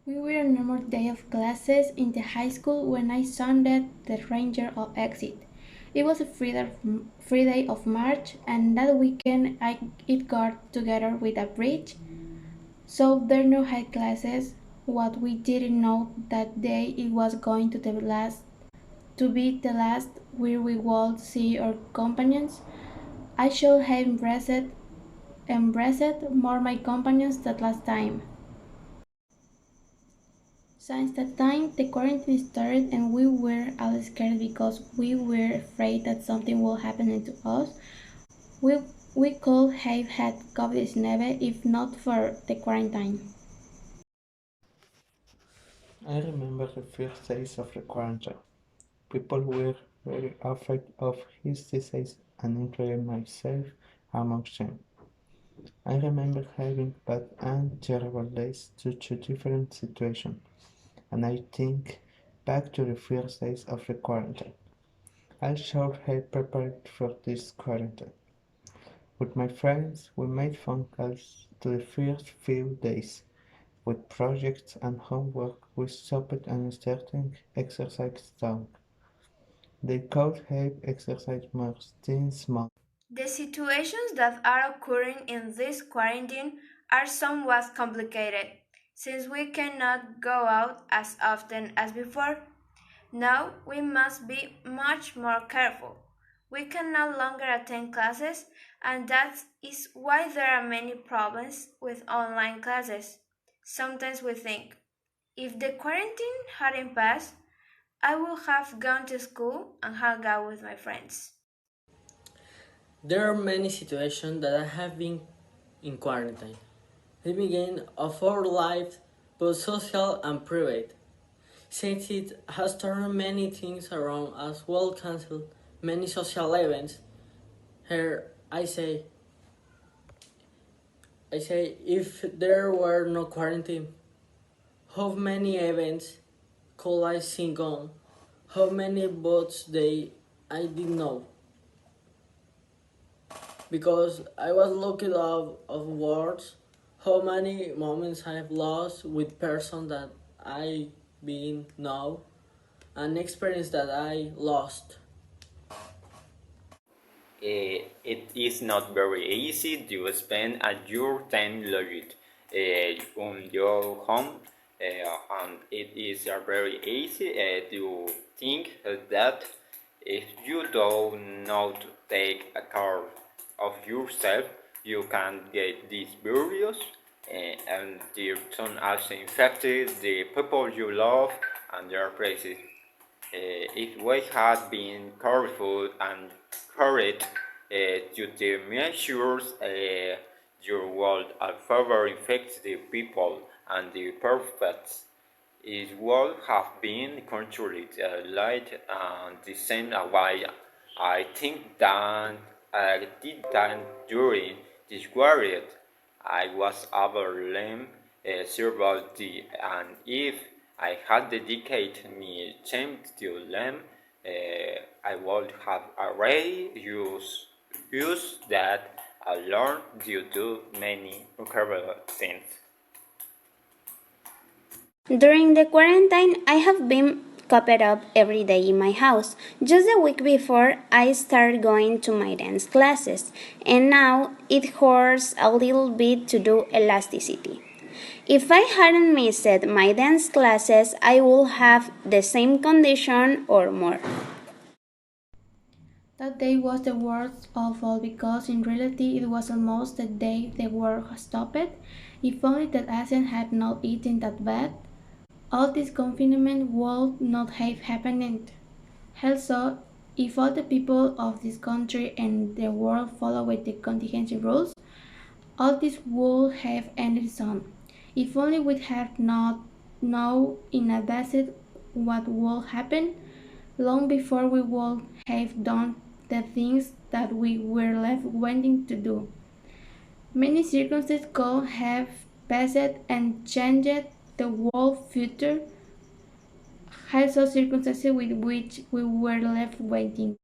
We were on normal day of classes in the high school when I sounded the ranger of exit. It was a free day of March, and that weekend it got together with a bridge, so there no had classes. What we didn't know that day it was going to be the last where we would see our companions. I should have embraced more my companions that last time. Since that time, the quarantine started and we were all scared because we were afraid that something will happen to us. We, we could have had COVID-19 if not for the quarantine. I remember the first days of the quarantine. People were very afraid of his disease and including myself among them. I remember having bad and terrible days due to different situations, and I think back to the first days of the quarantine. I should have prepared for this quarantine. With my friends, we made phone calls to the first few days. With projects and homework, we stopped and started exercise down. They could have exercised more this month. The situations that are occurring in this quarantine are somewhat complicated, since we cannot go out as often as before. Now we must be much more careful. We can no longer attend classes, and that is why there are many problems with online classes. Sometimes we think, if the quarantine hadn't passed, I would have gone to school and hung out with my friends. There are many situations that I have been in quarantine. The beginning of our life, both social and private. Since it has turned many things around as well cancelled many social events. Here I say if there were no quarantine, how many events could I sing on? How many votes I did know? Because I was looking of words, how many moments I've lost with person that I been know, an experience that I lost. It is not very easy to spend your time logged on your home, and it is very easy to think that if you do not take a care of yourself, you can get this virus, and the sun also infected the people you love and their places. If we had been careful and correct to the measures, your world will further infect the people and the perfect. It would have been controlled light and the same way. I think that I did that during this period. I was overwhelmed several days, and if I had dedicated me time to them, I would have already used that I learned to do many incredible things. During the quarantine, I have been cooped up every day in my house. Just a week before, I started going to my dance classes, and now it hurts a little bit to do elasticity. If I hadn't missed my dance classes, I would have the same condition or more. That day was the worst of all because in reality it was almost the day the world stopped. If only that Asian had not eaten that bad, all this confinement would not have happened. Also, if all the people of this country and the world followed the contingency rules, all this would have ended soon. If only we had not known in advance what would happen, long before we would have done the things that we were left wanting to do. Many circumstances could have passed and changed the world future, also circumstances with which we were left waiting.